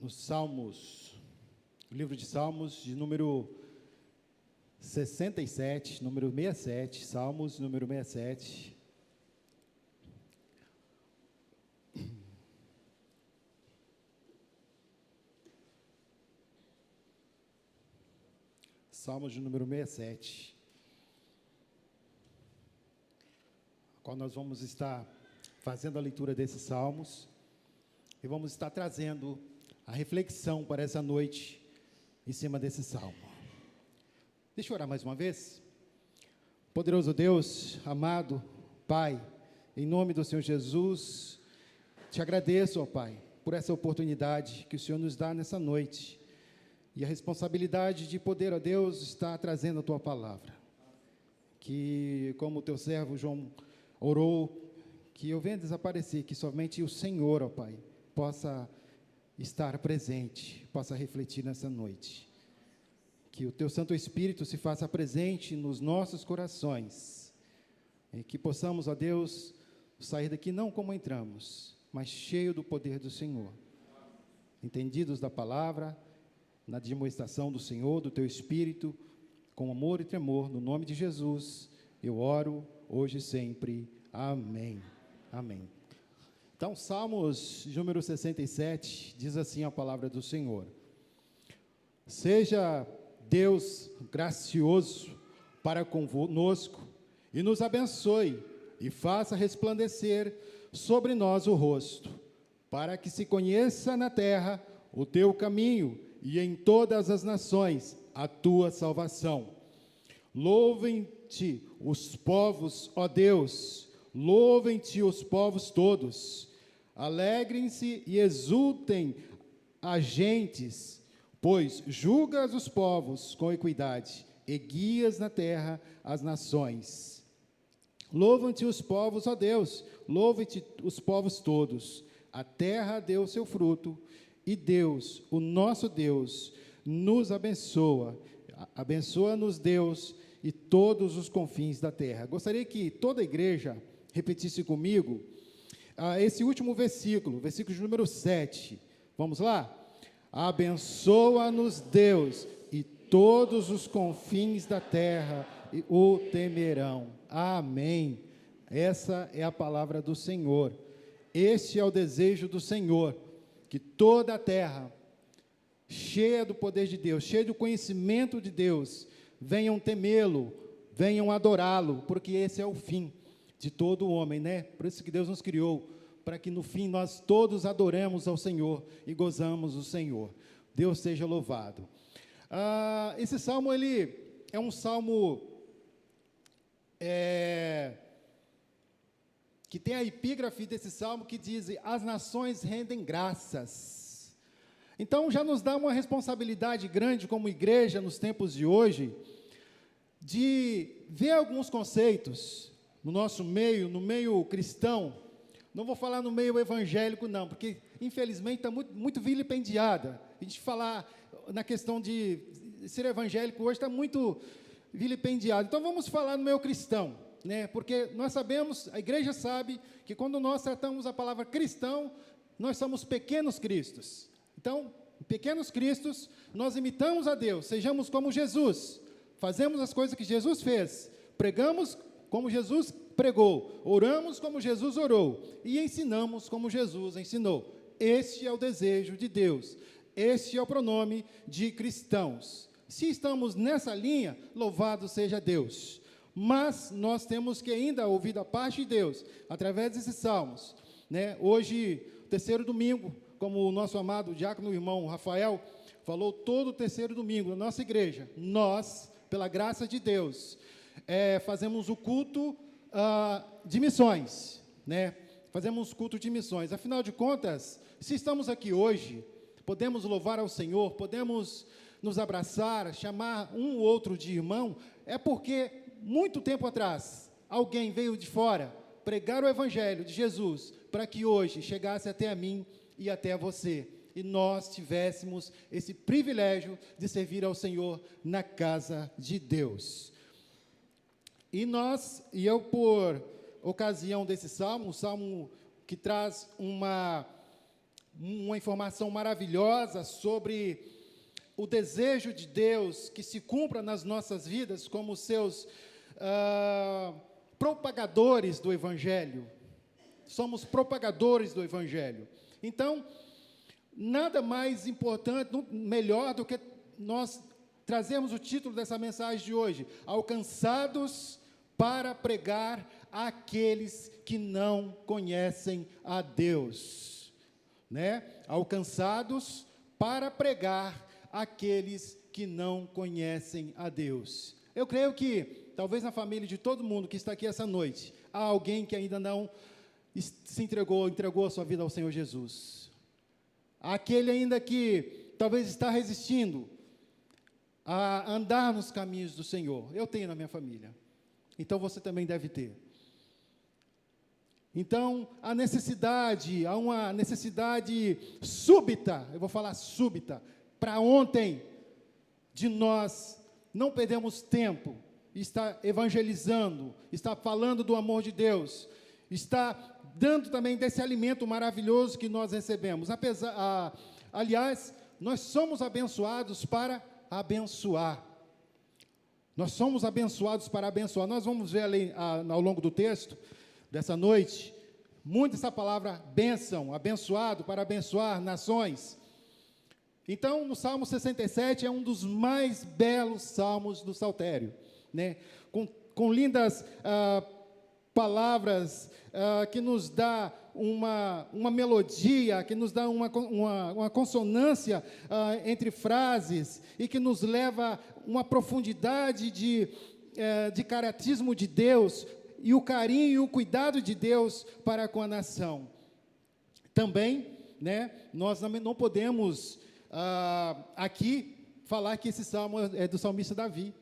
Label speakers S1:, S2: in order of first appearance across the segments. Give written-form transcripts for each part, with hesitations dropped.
S1: nos Salmos, o livro de Salmos, de número 67, número 67, Salmos, número 67. Salmos de número 67, qual nós vamos estar fazendo a leitura desses salmos e vamos estar trazendo a reflexão para essa noite em cima desse salmo. Deixa eu orar mais uma vez. Poderoso Deus, amado Pai, em nome do Senhor Jesus, te agradeço, ó Pai, por essa oportunidade que o Senhor nos dá nessa noite e a responsabilidade de poder, ó Deus, estar trazendo a Tua palavra. Que, como o Teu servo João orou, que eu venha desaparecer, que somente o Senhor, ó Pai, possa estar presente, possa refletir nessa noite. Que o Teu Santo Espírito se faça presente nos nossos corações, e que possamos, ó Deus, sair daqui não como entramos, mas cheio do poder do Senhor, entendidos da palavra, na demonstração do Senhor, do Teu Espírito, com amor e tremor, no nome de Jesus, eu oro, hoje e sempre. Amém. Amém. Então, Salmos número 67, diz assim a palavra do Senhor: seja Deus gracioso para conosco, e nos abençoe, e faça resplandecer sobre nós o rosto, para que se conheça na terra o Teu caminho, e em todas as nações a Tua salvação. Louvem-te os povos, ó Deus, louvem-te os povos todos, alegrem-se e exultem as gentes, pois julgas os povos com equidade, e guias na terra as nações. Louvam-te os povos, ó Deus, louvem-te os povos todos, a terra deu seu fruto, e Deus, o nosso Deus, nos abençoa. Abençoa-nos, Deus, e todos os confins da terra. Gostaria que toda a igreja repetisse comigo esse último versículo, versículo de número 7. Vamos lá? Abençoa-nos, Deus, e todos os confins da terra o temerão. Amém. Essa é a palavra do Senhor. Este é o desejo do Senhor, que toda a terra, cheia do poder de Deus, cheia do conhecimento de Deus, venham temê-lo, venham adorá-lo, porque esse é o fim de todo homem, né? Por isso que Deus nos criou, para que no fim nós todos adoremos ao Senhor e gozamos o Senhor. Deus seja louvado. Esse salmo, ele é um salmo que tem a epígrafe desse salmo que diz: as nações rendem graças. Então já nos dá uma responsabilidade grande como igreja nos tempos de hoje, de ver alguns conceitos no nosso meio, no meio cristão. Não vou falar no meio evangélico não, porque infelizmente está muito vilipendiada. A gente falar na questão de ser evangélico hoje está muito vilipendiado. Então vamos falar no meio cristão, né? Porque nós sabemos, a igreja sabe, que quando nós tratamos a palavra cristão, nós somos pequenos cristos. Então, pequenos cristos, nós imitamos a Deus, sejamos como Jesus, fazemos as coisas que Jesus fez, pregamos como Jesus pregou, oramos como Jesus orou, e ensinamos como Jesus ensinou. Este é o desejo de Deus, este é o pronome de cristãos. Se estamos nessa linha, louvado seja Deus. Mas nós temos que ainda ouvir da parte de Deus, através desses salmos, né? Hoje, terceiro domingo, como o nosso amado diácono irmão Rafael falou, todo o terceiro domingo na nossa igreja, nós, pela graça de Deus, fazemos o culto de missões, né? Fazemos culto de missões. Afinal de contas, se estamos aqui hoje, podemos louvar ao Senhor, podemos nos abraçar, chamar um ou outro de irmão, é porque muito tempo atrás, alguém veio de fora pregar o evangelho de Jesus, para que hoje chegasse até a mim e até a você, e nós tivéssemos esse privilégio de servir ao Senhor na casa de Deus. E eu, por ocasião desse salmo, um salmo que traz uma uma informação maravilhosa sobre o desejo de Deus que se cumpra nas nossas vidas como seus propagadores do Evangelho. Somos propagadores do Evangelho. Então, nada mais importante, melhor do que nós trazermos o título dessa mensagem de hoje: alcançados para pregar àqueles que não conhecem a Deus, né? Alcançados para pregar àqueles que não conhecem a Deus. Eu creio que, talvez na família de todo mundo que está aqui essa noite, há alguém que ainda não se entregou a sua vida ao Senhor Jesus. Há aquele ainda que talvez está resistindo a andar nos caminhos do Senhor. Eu tenho na minha família. Então você também deve ter. Então, há uma necessidade súbita, eu vou falar súbita, para ontem, de nós não perdermos tempo, está evangelizando, está falando do amor de Deus, está dando também desse alimento maravilhoso que nós recebemos. Aliás, nós somos abençoados para abençoar. Nós somos abençoados para abençoar. Nós vamos ver ali ao longo do texto dessa noite, muito essa palavra bênção, abençoado para abençoar nações. Então, no Salmo 67 é um dos mais belos salmos do Saltério, né? Com lindas palavras que nos dá uma melodia, que nos dá uma consonância entre frases e que nos leva uma profundidade de caratismo de Deus e o carinho e o cuidado de Deus para com a nação. Também, né, nós não podemos aqui falar que esse salmo é do salmista Davi,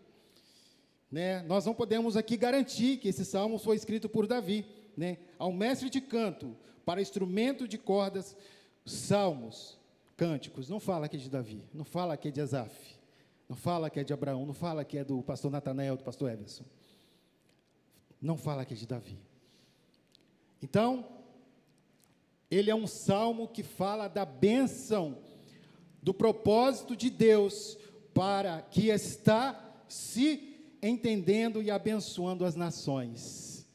S1: né? Nós não podemos aqui garantir que esse salmo foi escrito por Davi, né? Ao mestre de canto, para instrumento de cordas, salmos, cânticos, não fala que é de Davi, não fala que é de Asaf, não fala que é de Abraão, não fala que é do pastor Natanael, do pastor Everson, não fala que é de Davi. Então, ele é um salmo que fala da bênção, do propósito de Deus, para que está se entendendo e abençoando as nações.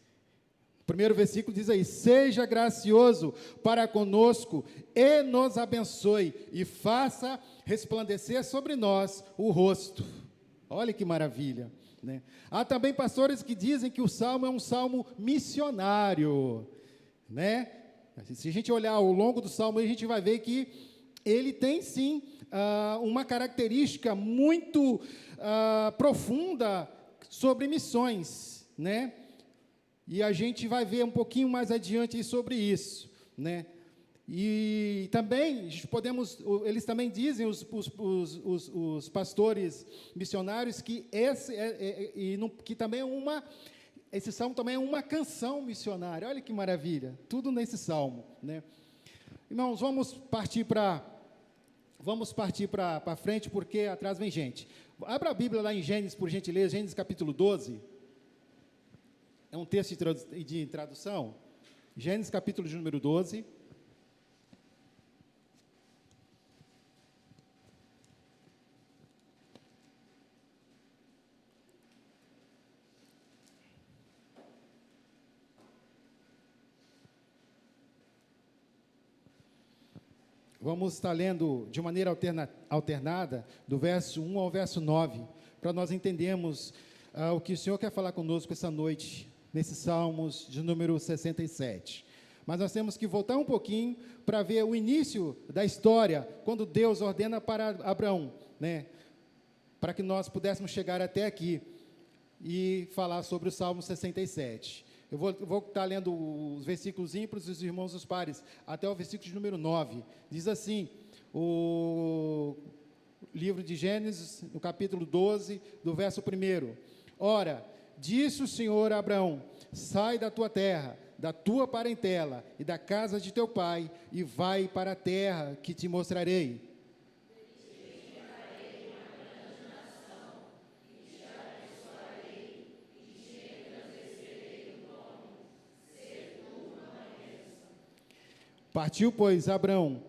S1: O primeiro versículo diz aí: seja gracioso para conosco e nos abençoe, e faça resplandecer sobre nós o rosto. Olha que maravilha, né? Há também pastores que dizem que o salmo é um salmo missionário, né? Se a gente olhar ao longo do salmo, a gente vai ver que ele tem sim uma característica muito profunda sobre missões, né? E a gente vai ver um pouquinho mais adiante sobre isso, né? E também eles também dizem, os pastores missionários, que que também esse salmo também é uma canção missionária. Olha que maravilha, tudo nesse salmo, né? Irmãos, vamos partir para frente, porque atrás vem gente. Abra a Bíblia lá em Gênesis, por gentileza, Gênesis capítulo 12. É um texto de tradução. Gênesis capítulo de número 12. Vamos estar lendo de maneira alternada, do verso 1 ao verso 9, para nós entendermos o que o Senhor quer falar conosco essa noite, nesses Salmos de número 67. Mas nós temos que voltar um pouquinho para ver o início da história, quando Deus ordena para Abraão, né, para que nós pudéssemos chegar até aqui e falar sobre o Salmo 67. Eu vou estar lendo os versículos ímpares dos irmãos dos pares, até o versículo de número 9. Diz assim, o livro de Gênesis, no capítulo 12, do verso 1. Ora, disse o Senhor a Abraão: sai da tua terra, da tua parentela e da casa de teu pai, e vai para a terra que te mostrarei. Partiu, pois, Abraão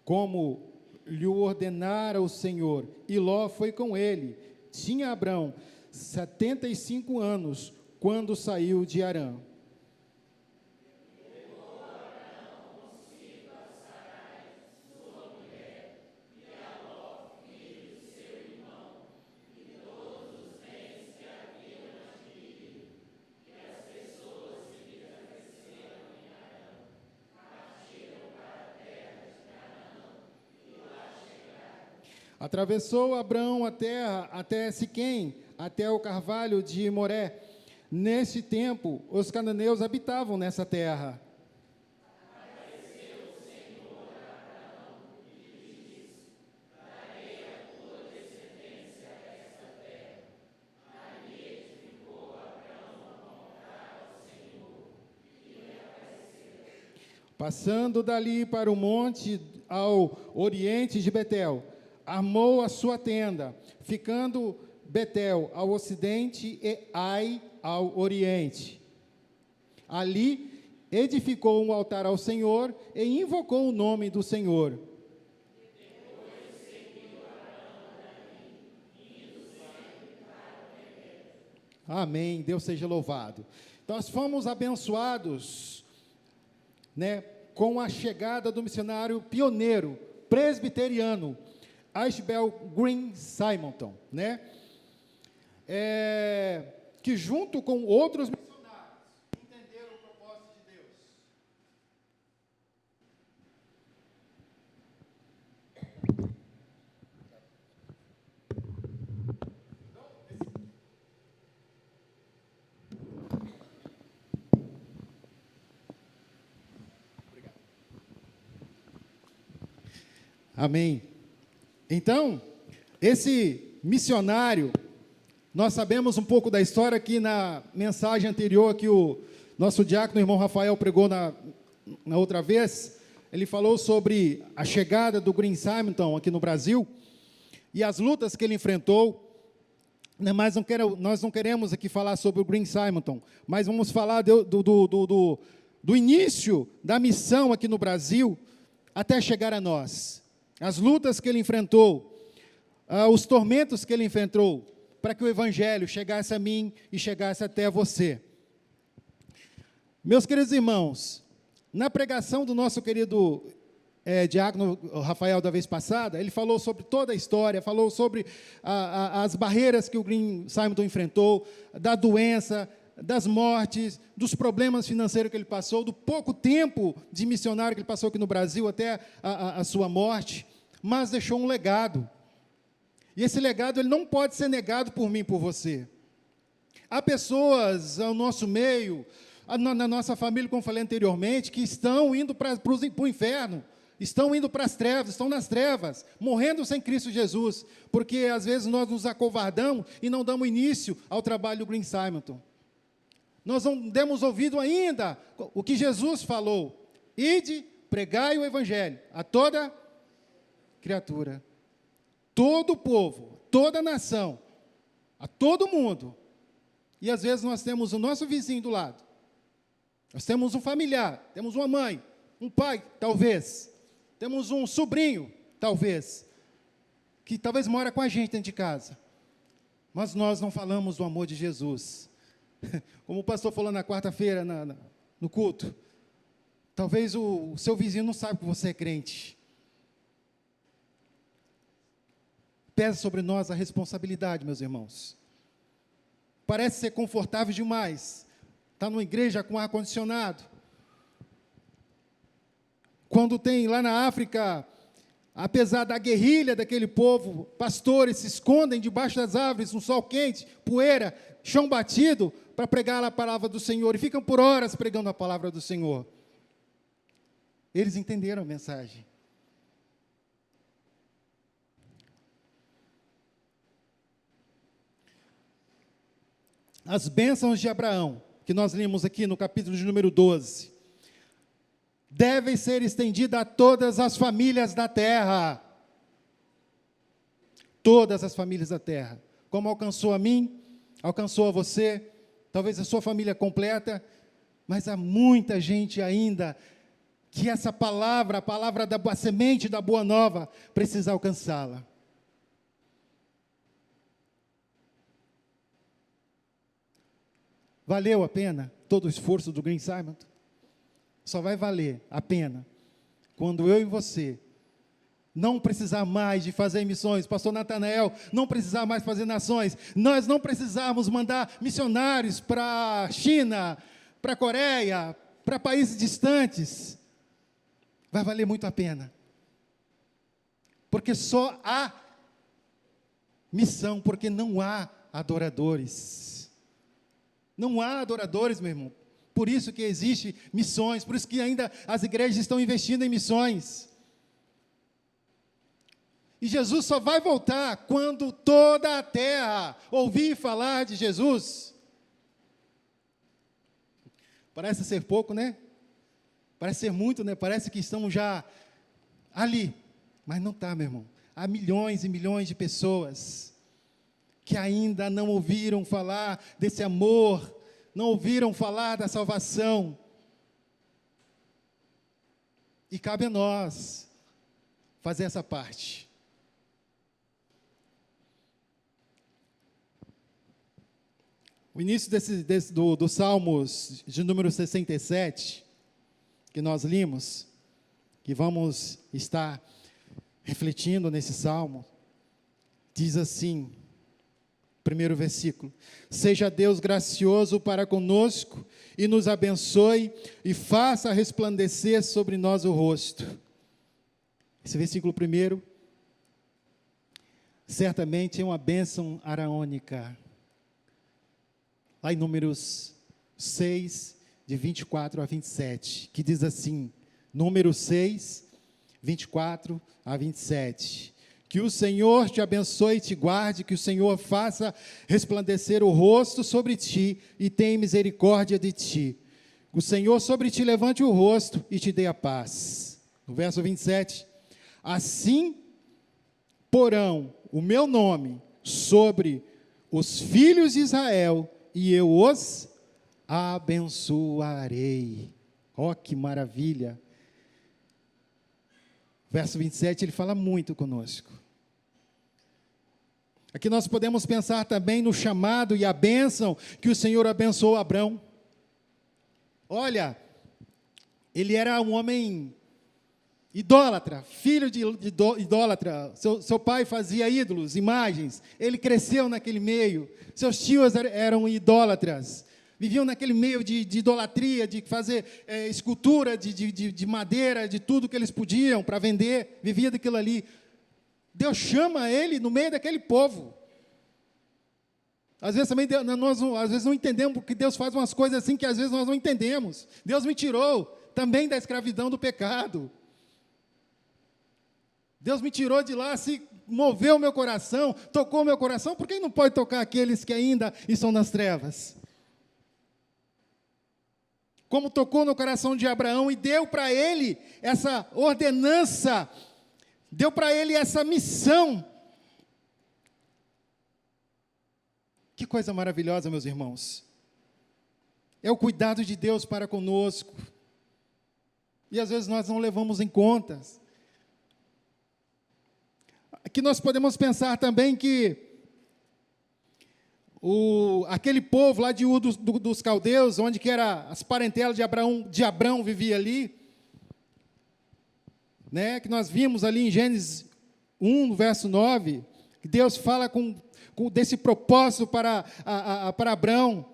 S1: como lhe ordenara o Senhor, e Ló foi com ele. Tinha Abrão 75 anos, quando saiu de Harã. Atravessou Abrão a terra até Siquém, até o carvalho de Moré. Nesse tempo, os cananeus habitavam nessa terra. Passando dali para o monte ao oriente de Betel, armou a sua tenda, ficando Betel ao ocidente e Ai ao oriente. Ali edificou um altar ao Senhor e invocou o nome do Senhor. Amém, Deus seja louvado. Nós fomos abençoados, né, com a chegada do missionário pioneiro, presbiteriano, Ashbel Green Simonton, né? Que junto com outros missionários entenderam o propósito de Deus. Obrigado. Amém. Então, esse missionário, nós sabemos um pouco da história aqui na mensagem anterior que o nosso diácono, o irmão Rafael, pregou na outra vez. Ele falou sobre a chegada do Green Simonton aqui no Brasil e as lutas que ele enfrentou. Mas nós não queremos aqui falar sobre o Green Simonton, mas vamos falar do início da missão aqui no Brasil até chegar a nós. As lutas que ele enfrentou, os tormentos que ele enfrentou, para que o Evangelho chegasse a mim e chegasse até você. Meus queridos irmãos, na pregação do nosso querido diácono Rafael da vez passada, ele falou sobre toda a história, falou sobre as barreiras que o Green Simonton enfrentou, da doença, das mortes, dos problemas financeiros que ele passou, do pouco tempo de missionário que ele passou aqui no Brasil até a sua morte, mas deixou um legado. E esse legado ele não pode ser negado por mim e por você. Há pessoas ao nosso meio, na nossa família, como falei anteriormente, que estão indo para o inferno, estão indo para as trevas, estão nas trevas, morrendo sem Cristo Jesus, porque às vezes nós nos acovardamos e não damos início ao trabalho do Green Simonton. Nós não demos ouvido ainda o que Jesus falou: ide, pregai o Evangelho a toda criatura, todo povo, toda nação, a todo mundo. E às vezes nós temos o nosso vizinho do lado, nós temos um familiar, temos uma mãe, um pai, talvez, temos um sobrinho, talvez, que talvez mora com a gente dentro de casa, mas nós não falamos do amor de Jesus. Como o pastor falou na quarta-feira, no culto, talvez o seu vizinho não sabe que você é crente. Pesa sobre nós a responsabilidade, meus irmãos. Parece ser confortável demais estar numa igreja com ar-condicionado. Quando tem lá na África, apesar da guerrilha daquele povo, pastores se escondem debaixo das árvores, no sol quente, poeira, chão batido, para pregar a palavra do Senhor, e ficam por horas pregando a palavra do Senhor. Eles entenderam a mensagem. As bênçãos de Abraão, que nós lemos aqui no capítulo de número 12, devem ser estendidas a todas as famílias da terra. Todas as famílias da terra. Como alcançou a mim, alcançou a você, talvez a sua família completa, mas há muita gente ainda que essa palavra, a palavra da semente da boa nova, precisa alcançá-la. Valeu a pena todo o esforço do Green Simon? Só vai valer a pena quando eu e você não precisar mais de fazer missões, pastor Natanael, não precisar mais fazer nações, nós não precisarmos mandar missionários para a China, para a Coreia, para países distantes. Vai valer muito a pena. Porque só há missão, porque não há adoradores. Não há adoradores, meu irmão. Por isso que existe missões, por isso que ainda as igrejas estão investindo em missões. E Jesus só vai voltar quando toda a terra ouvir falar de Jesus. Parece ser pouco, né? Parece ser muito, né? Parece que estamos já ali. Mas não está, meu irmão. Há milhões e milhões de pessoas que ainda não ouviram falar desse amor, não ouviram falar da salvação. E cabe a nós fazer essa parte. O início do Salmos de número 67, que nós limos, que vamos estar refletindo nesse Salmo, diz assim, primeiro versículo: seja Deus gracioso para conosco e nos abençoe e faça resplandecer sobre nós o rosto. Esse versículo primeiro, certamente é uma bênção araônica. Lá em Números 6, de 24 a 27, que diz assim, número 6, 24 a 27, que o Senhor te abençoe e te guarde, que o Senhor faça resplandecer o rosto sobre ti e tenha misericórdia de ti. O Senhor sobre ti levante o rosto e te dê a paz. No verso 27, assim porão o meu nome sobre os filhos de Israel, e eu os abençoarei. Ó, que maravilha! Verso 27, ele fala muito conosco. Aqui nós podemos pensar também no chamado e a bênção que o Senhor abençoou Abrão. Olha, ele era um homem idólatra, filho de idólatra. Seu pai fazia ídolos, imagens. Ele cresceu naquele meio. Seus tios eram idólatras. Viviam naquele meio de idolatria, de fazer escultura de madeira, de tudo que eles podiam para vender. Vivia daquilo ali. Deus chama ele no meio daquele povo. Às vezes também nós às vezes não entendemos, porque Deus faz umas coisas assim que às vezes nós não entendemos. Deus me tirou também da escravidão do pecado. Deus me tirou de lá, se moveu o meu coração, tocou o meu coração. Por que não pode tocar aqueles que ainda estão nas trevas? Como tocou no coração de Abraão e deu para ele essa ordenança, deu para ele essa missão. Que coisa maravilhosa, meus irmãos. É o cuidado de Deus para conosco. E às vezes nós não levamos em conta. Aqui nós podemos pensar também que aquele povo lá de Ur dos Caldeus, onde que era as parentelas de Abrão vivia ali, né, que nós vimos ali em Gênesis 1, verso 9, que Deus fala desse propósito para Abrão,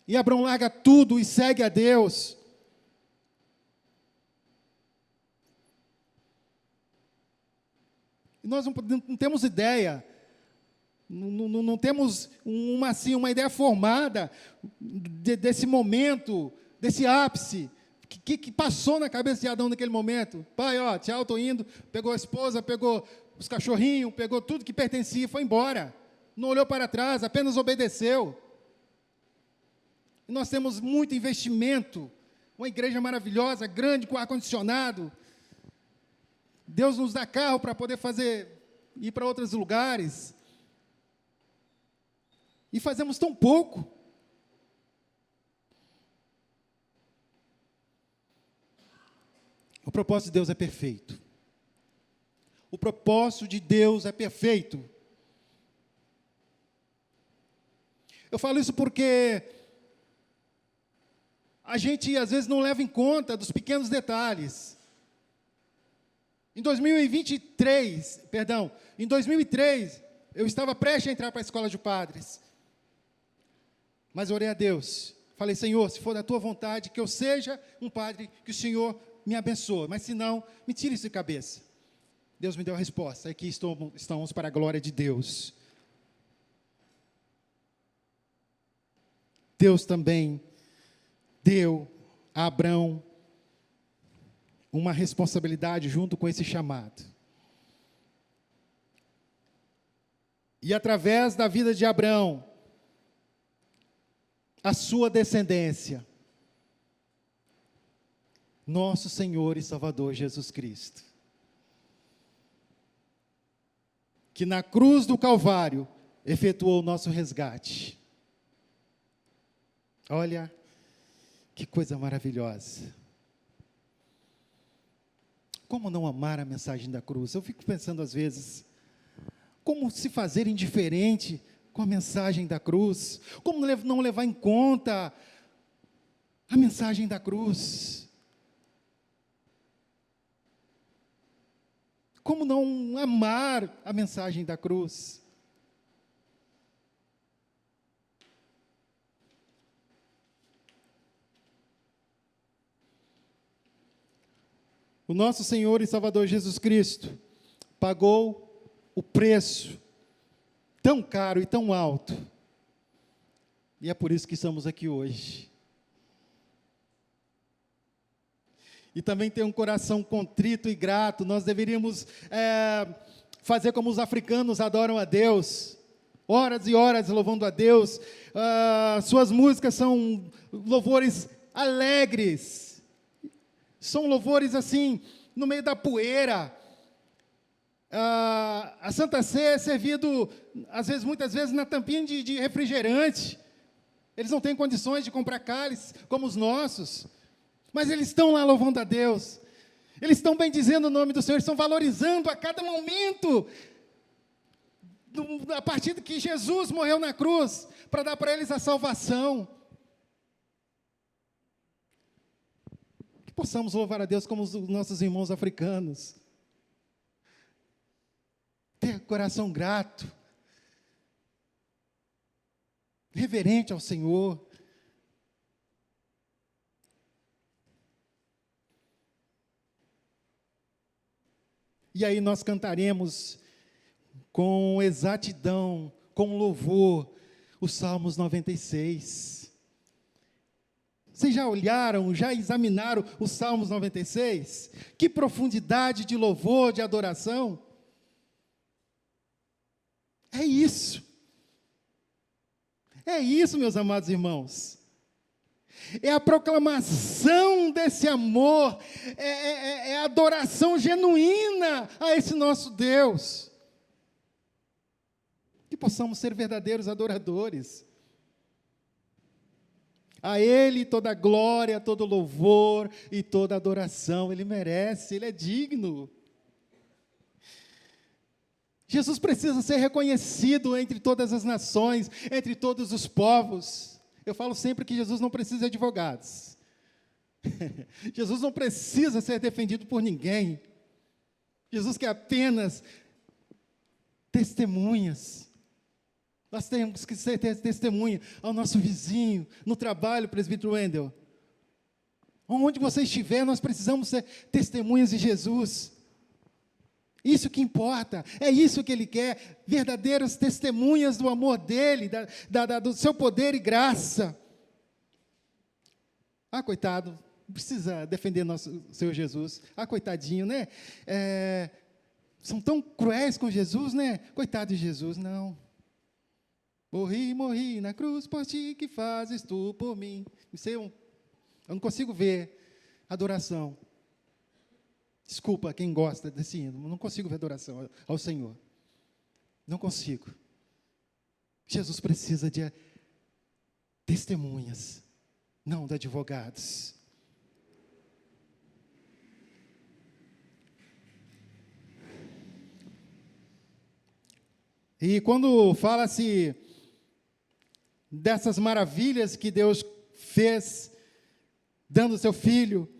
S1: e Abrão larga tudo e segue a Deus. Nós não temos ideia, não temos uma ideia formada desse momento, desse ápice, que passou na cabeça de Adão naquele momento. Pai, ó, tchau, estou indo, pegou a esposa, pegou os cachorrinhos, pegou tudo que pertencia e foi embora. Não olhou para trás, apenas obedeceu. E nós temos muito investimento, uma igreja maravilhosa, grande, com ar-condicionado. Deus nos dá carro para poder ir para outros lugares. E fazemos tão pouco. O propósito de Deus é perfeito. O propósito de Deus é perfeito. Eu falo isso porque a gente, às vezes, não leva em conta dos pequenos detalhes. Em 2003, eu estava prestes a entrar para a escola de padres. Mas orei a Deus. Falei, Senhor, se for da tua vontade, que eu seja um padre, que o Senhor me abençoe. Mas se não, me tire isso de cabeça. Deus me deu a resposta. Aqui estamos para a glória de Deus. Deus também deu a Abrão uma responsabilidade junto com esse chamado. E através da vida de Abrão, a sua descendência, nosso Senhor e Salvador Jesus Cristo, que na cruz do Calvário efetuou o nosso resgate. Olha, que coisa maravilhosa. Como não amar a mensagem da cruz? Eu fico pensando às vezes, como se fazer indiferente com a mensagem da cruz? Como não levar em conta a mensagem da cruz? Como não amar a mensagem da cruz? O nosso Senhor e Salvador Jesus Cristo pagou o preço tão caro e tão alto. E é por isso que estamos aqui hoje. E também ter um coração contrito e grato. Nós deveríamos fazer como os africanos adoram a Deus. Horas e horas louvando a Deus. Suas músicas são louvores alegres. São louvores assim, no meio da poeira. A Santa Ceia é servido, muitas vezes, na tampinha de refrigerante. Eles não têm condições de comprar cálices como os nossos. Mas eles estão lá louvando a Deus. Eles estão bendizendo o nome do Senhor. Eles estão valorizando a cada momento. A partir de que Jesus morreu na cruz, para dar para eles a salvação. Que possamos louvar a Deus como os nossos irmãos africanos. Ter coração grato, reverente ao Senhor. E aí nós cantaremos com exatidão, com louvor, os Salmos 96. Vocês já olharam, já examinaram os Salmos 96? Que profundidade de louvor, de adoração. É isso. É isso, meus amados irmãos. É a proclamação desse amor, é a adoração genuína a esse nosso Deus. Que possamos ser verdadeiros adoradores. A Ele toda a glória, todo louvor e toda adoração. Ele merece, Ele é digno. Jesus precisa ser reconhecido entre todas as nações, entre todos os povos. Eu falo sempre que Jesus não precisa de advogados. Jesus não precisa ser defendido por ninguém. Jesus quer apenas testemunhas. Nós temos que ser testemunha ao nosso vizinho, no trabalho, presbítero Wendel. Onde você estiver, nós precisamos ser testemunhas de Jesus. Isso que importa, é isso que Ele quer, verdadeiras testemunhas do amor dEle, do seu poder e graça. Coitado, não precisa defender nosso Senhor Jesus. Coitadinho, né? São tão cruéis com Jesus, né? Coitado de Jesus, não. Morri na cruz por ti, que fazes tu por mim. Eu não consigo ver adoração. Desculpa quem gosta desse hino, não consigo ver adoração ao Senhor. Não consigo. Jesus precisa de testemunhas, não de advogados. E quando fala-se dessas maravilhas que Deus fez, dando seu filho,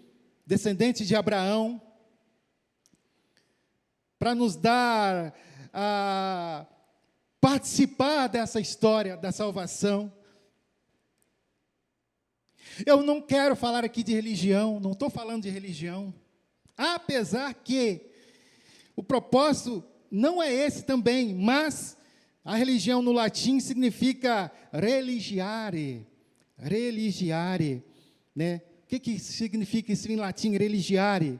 S1: descendente de Abraão, para nos dar a participar dessa história da salvação. Eu não quero falar aqui de religião, não estou falando de religião, apesar que o propósito não é esse também, mas a religião no latim significa religiare, né? O que significa isso em latim, religiare?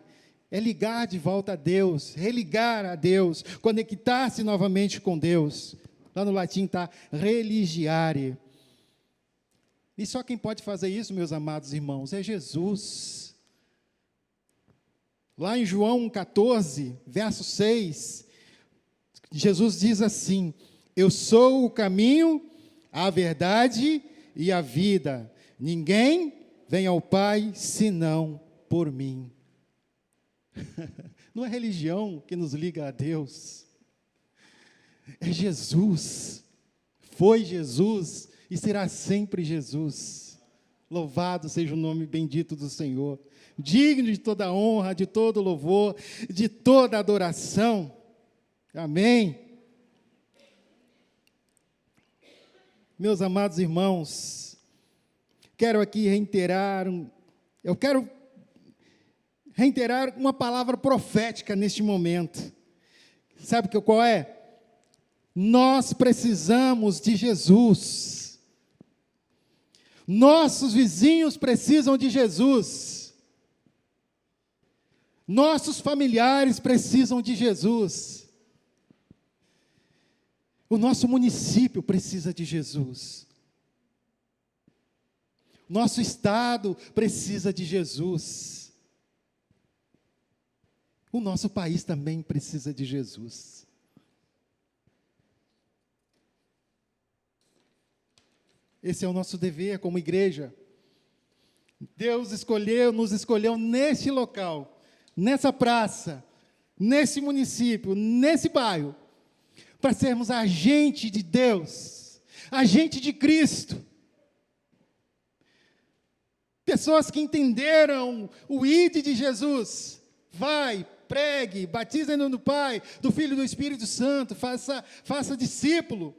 S1: É ligar de volta a Deus, religar a Deus, conectar-se novamente com Deus. Lá no latim está religiare. E só quem pode fazer isso, meus amados irmãos, é Jesus. Lá em João 14, verso 6, Jesus diz assim: eu sou o caminho, a verdade e a vida. Ninguém vem ao Pai senão por mim. Não é religião que nos liga a Deus. É Jesus. Foi Jesus e será sempre Jesus. Louvado seja o nome bendito do Senhor. Digno de toda honra, de todo louvor, de toda adoração. Amém. Meus amados irmãos, quero aqui reiterar uma palavra profética neste momento. Sabe qual é? Nós precisamos de Jesus. Nossos vizinhos precisam de Jesus. Nossos familiares precisam de Jesus. O nosso município precisa de Jesus. Nosso estado precisa de Jesus. O nosso país também precisa de Jesus. Esse é o nosso dever como igreja. Deus nos escolheu neste local, nessa praça, nesse município, nesse bairro, para sermos agente de Deus, agente de Cristo. Pessoas que entenderam o ID de Jesus. Vai, pregue, batize em nome do Pai, do Filho e do Espírito Santo, faça discípulo.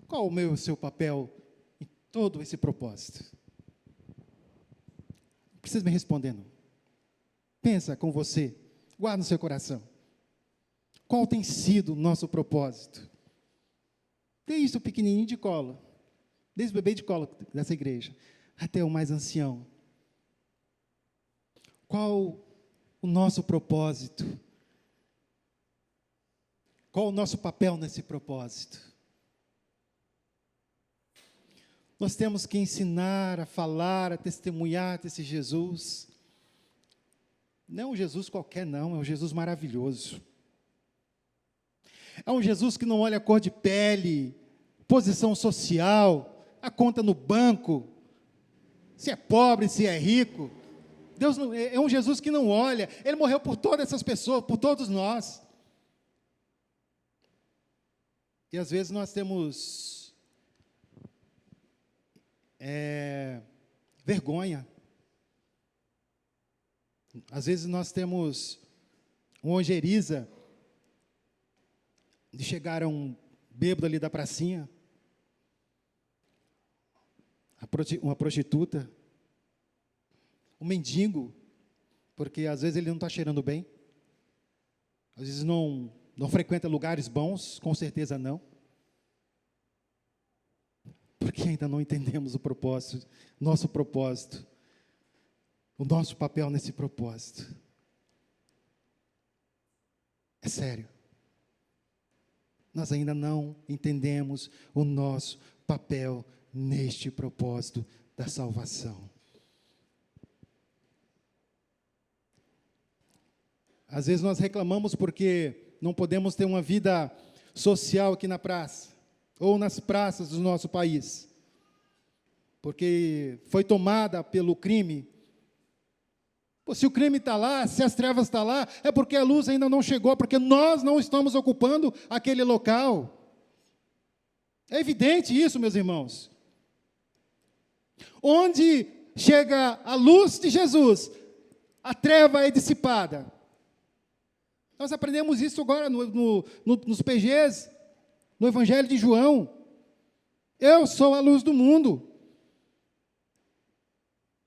S1: Qual o seu papel em todo esse propósito? Não precisa me responder, não. Pensa com você, guarda no seu coração. Qual tem sido o nosso propósito? Desde o pequenininho de colo, desde o bebê de colo dessa igreja, até o mais ancião. Qual o nosso propósito? Qual o nosso papel nesse propósito? Nós temos que ensinar, a falar, a testemunhar desse Jesus. Não é um Jesus qualquer, não, é um Jesus maravilhoso. É um Jesus que não olha a cor de pele, posição social, a conta no banco, se é pobre, se é rico. Deus não, é um Jesus que não olha, Ele morreu por todas essas pessoas, por todos nós. E às vezes nós temos vergonha. Às vezes nós temos uma ojeriza de chegar a um bêbado ali da pracinha, uma prostituta, um mendigo, porque às vezes ele não está cheirando bem, às vezes não frequenta lugares bons, com certeza não, porque ainda não entendemos o propósito, nosso propósito, o nosso papel nesse propósito. É sério. Nós ainda não entendemos o nosso papel neste propósito da salvação. Às vezes nós reclamamos porque não podemos ter uma vida social aqui na praça, ou nas praças do nosso país, porque foi tomada pelo crime, Se o crime está lá, se as trevas estão lá, é porque a luz ainda não chegou, porque nós não estamos ocupando aquele local. É evidente isso, meus irmãos. Onde chega a luz de Jesus, a treva é dissipada. Nós aprendemos isso agora nos PGs, no Evangelho de João. Eu sou a luz do mundo.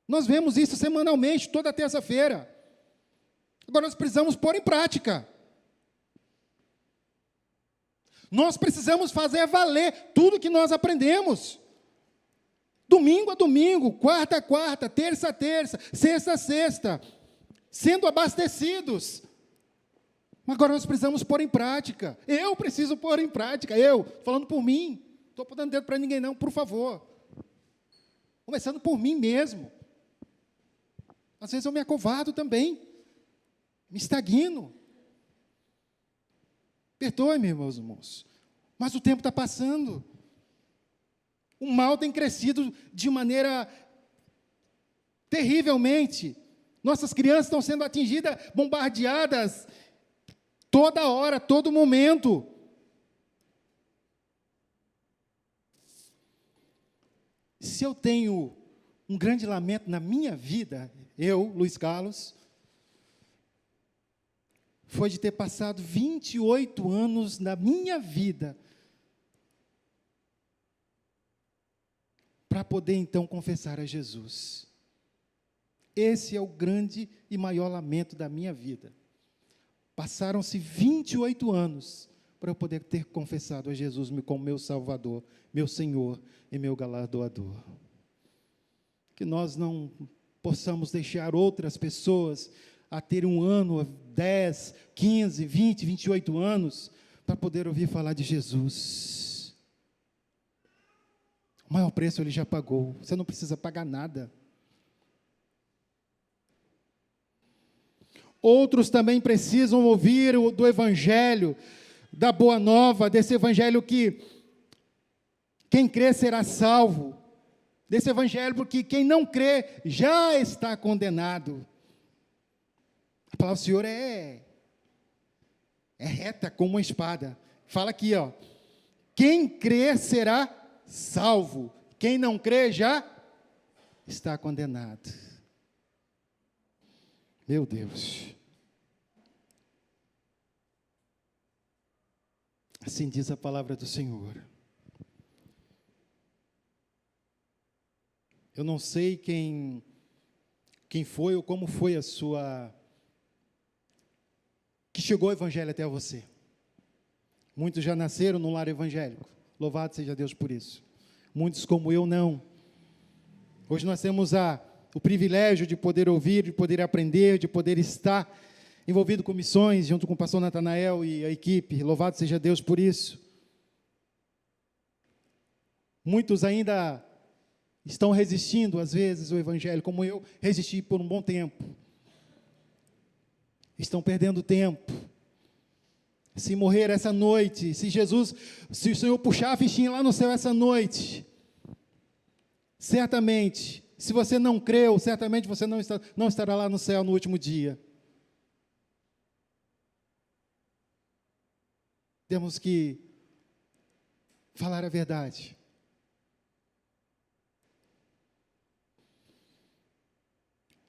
S1: Nós vemos isso semanalmente, toda terça-feira. Agora nós precisamos pôr em prática. Nós precisamos fazer valer tudo que nós aprendemos. Domingo a domingo, quarta a quarta, terça a terça, sexta a sexta, sendo abastecidos. Agora nós precisamos pôr em prática. Eu preciso pôr em prática. Eu, falando por mim. Não estou apontando dedo para ninguém não, por favor. Começando por mim mesmo. Às vezes eu me acovardo também. Me estagno. Perdoe-me, meus irmãos. Mas o tempo está passando. O mal tem crescido de maneira terrivelmente. Nossas crianças estão sendo atingidas, bombardeadas, toda hora, todo momento. Se eu tenho um grande lamento na minha vida, eu, Luiz Carlos, foi de ter passado 28 anos da minha vida para poder, então, confessar a Jesus. Esse é o grande e maior lamento da minha vida. Passaram-se 28 anos para eu poder ter confessado a Jesus como meu Salvador, meu Senhor e meu galardoador. Que nós não possamos deixar outras pessoas a ter 1 ano, 10, 15, 20, 28 anos, para poder ouvir falar de Jesus. O maior preço ele já pagou, você não precisa pagar nada. Outros também precisam ouvir do Evangelho, da Boa Nova, desse Evangelho que quem crê será salvo. Desse Evangelho porque quem não crê já está condenado. A palavra do Senhor é reta como uma espada. Fala aqui, ó. Quem crê será salvo. Quem não crê já está condenado. Meu Deus. Assim diz a palavra do Senhor. Eu não sei quem foi ou como foi a sua... que chegou o Evangelho até você. Muitos já nasceram num lar evangélico. Louvado seja Deus por isso. Muitos como eu, não. Hoje nós temos o privilégio de poder ouvir, de poder aprender, de poder estar envolvido com missões, junto com o pastor Natanael e a equipe. Louvado seja Deus por isso. Muitos ainda estão resistindo, às vezes, ao Evangelho, como eu resisti por um bom tempo. Estão perdendo tempo. Se morrer essa noite, se o Senhor puxar a fichinha lá no céu essa noite, certamente, se você não creu, certamente você não estará lá no céu no último dia. Temos que falar a verdade.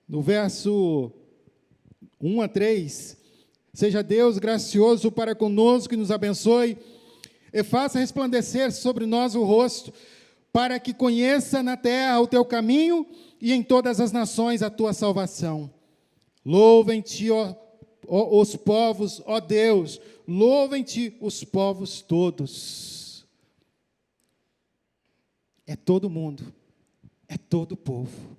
S1: No verso 1 a 3, seja Deus gracioso para conosco e nos abençoe, e faça resplandecer sobre nós o rosto, para que conheça na terra o teu caminho e em todas as nações a tua salvação. Louvem-te, os povos, ó Deus, louvem-te os povos todos. É todo mundo, é todo o povo.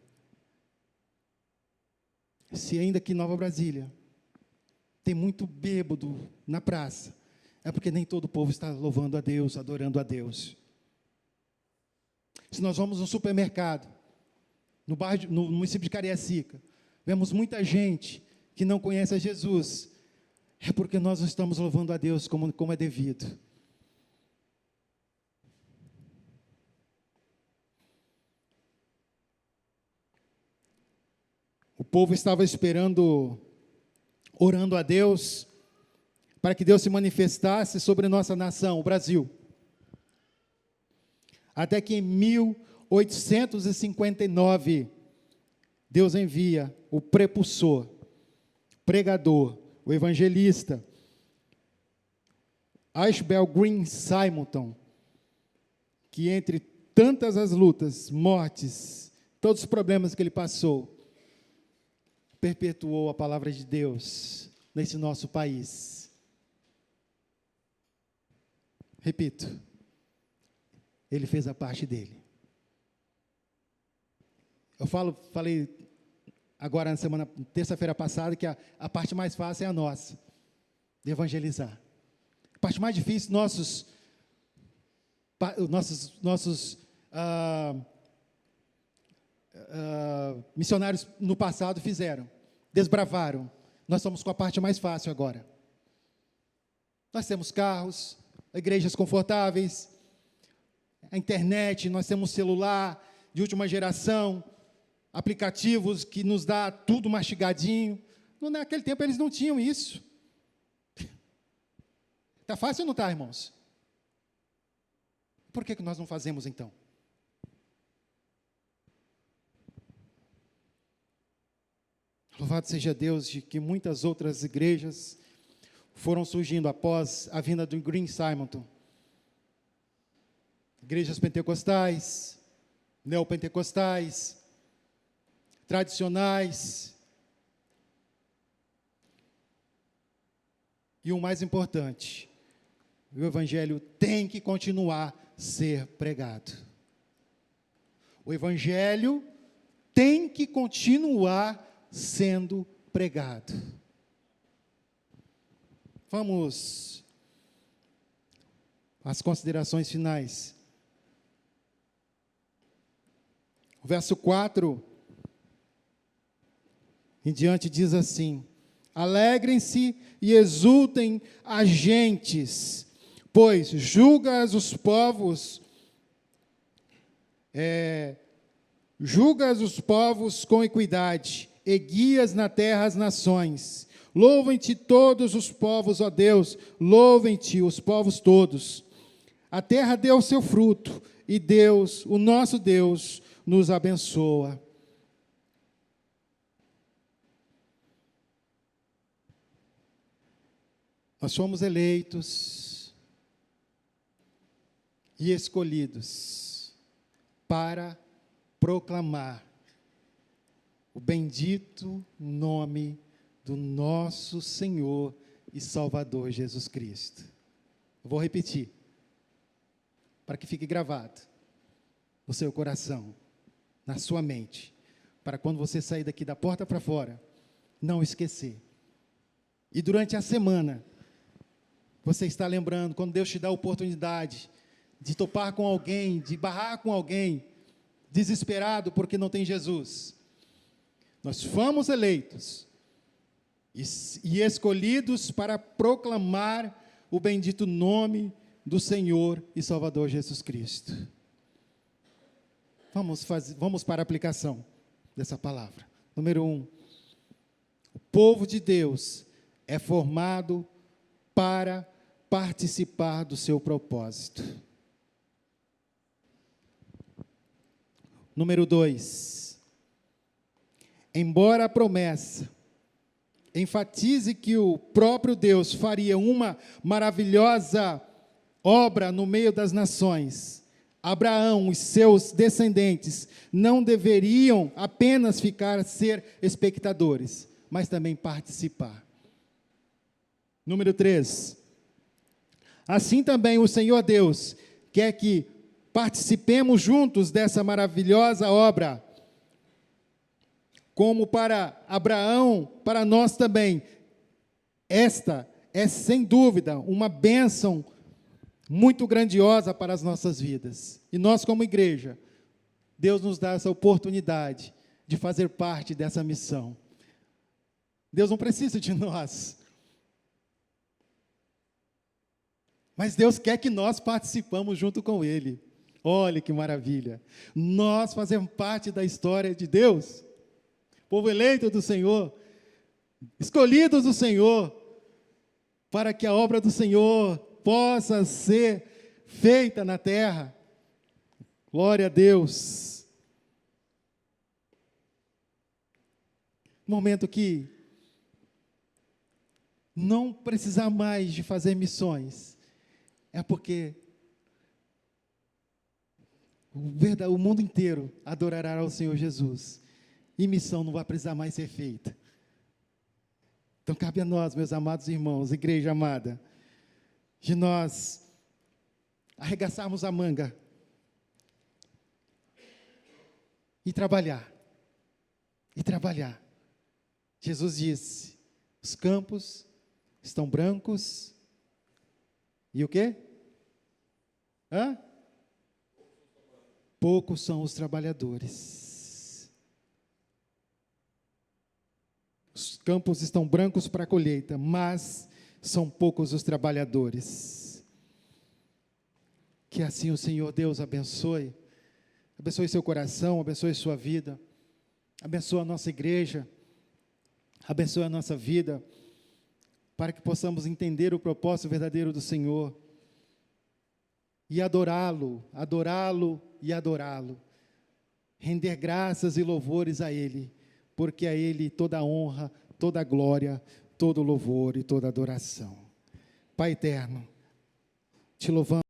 S1: Se ainda aqui em Nova Brasília tem muito bêbado na praça, é porque nem todo o povo está louvando a Deus, adorando a Deus. Se nós vamos no supermercado, no município de Cariacica, vemos muita gente que não conhece a Jesus, é porque nós não estamos louvando a Deus como é devido. O povo estava esperando, orando a Deus, para que Deus se manifestasse sobre nossa nação, o Brasil. Até que em 1859, Deus envia o prepulsor, pregador, o evangelista, Ashbel Green Simonton, que entre tantas as lutas, mortes, todos os problemas que ele passou, perpetuou a palavra de Deus nesse nosso país. Repito, ele fez a parte dele. Eu falei agora na terça-feira passada, que a parte mais fácil é a nossa, de evangelizar. A parte mais difícil, nossos missionários no passado fizeram, desbravaram. Nós estamos com a parte mais fácil agora. Nós temos carros, igrejas confortáveis, a internet, nós temos celular de última geração, aplicativos que nos dá tudo mastigadinho. Naquele tempo eles não tinham isso. Está fácil ou não está, irmãos? Por que nós não fazemos então? Louvado seja Deus de que muitas outras igrejas foram surgindo após a vinda do Green Simonton. Igrejas pentecostais, neopentecostais, tradicionais. E o mais importante, o evangelho tem que continuar a ser pregado. O evangelho tem que continuar sendo pregado. Vamos às considerações finais. O verso 4 em diante diz assim: alegrem-se e exultem as gentes, pois julgas os povos com equidade, e guias na terra as nações. Louvem-te todos os povos, ó Deus, louvem-te os povos todos. A terra deu o seu fruto, e Deus, o nosso Deus, nos abençoa. Nós fomos eleitos e escolhidos para proclamar o bendito nome do nosso Senhor e Salvador Jesus Cristo. Eu vou repetir, para que fique gravado no seu coração, na sua mente, para quando você sair daqui da porta para fora, não esquecer. E durante a semana, você está lembrando, quando Deus te dá a oportunidade de topar com alguém, de barrar com alguém, desesperado porque não tem Jesus. Nós fomos eleitos e escolhidos para proclamar o bendito nome do Senhor e Salvador Jesus Cristo. Vamos para a aplicação dessa palavra. Número 1. O povo de Deus é formado para participar do seu propósito. Número 2. Embora a promessa enfatize que o próprio Deus faria uma maravilhosa obra no meio das nações, Abraão e seus descendentes não deveriam apenas ser espectadores, mas também participar. Número 3. Assim também o Senhor Deus quer que participemos juntos dessa maravilhosa obra. Como para Abraão, para nós também. Esta é, sem dúvida, uma bênção muito grandiosa para as nossas vidas. E nós, como igreja, Deus nos dá essa oportunidade de fazer parte dessa missão. Deus não precisa de nós. Mas Deus quer que nós participamos junto com Ele. Olha que maravilha. Nós fazemos parte da história de Deus. povo eleito do Senhor, escolhidos do Senhor, para que a obra do Senhor possa ser feita na terra. Glória a Deus. Momento que não precisar mais de fazer missões, é porque o mundo inteiro adorará ao Senhor Jesus, e missão não vai precisar mais ser feita. Então cabe a nós, meus amados irmãos, igreja amada, de nós arregaçarmos a manga e trabalhar. Jesus disse, os campos estão brancos, e o quê? Poucos são os trabalhadores. Os campos estão brancos para a colheita, mas são poucos os trabalhadores. Que assim o Senhor Deus abençoe seu coração, abençoe sua vida, abençoe a nossa igreja, abençoe a nossa vida, para que possamos entender o propósito verdadeiro do Senhor, e adorá-lo, render graças e louvores a Ele, porque a Ele toda a honra, toda a glória, todo o louvor e toda a adoração. Pai eterno, te louvamos.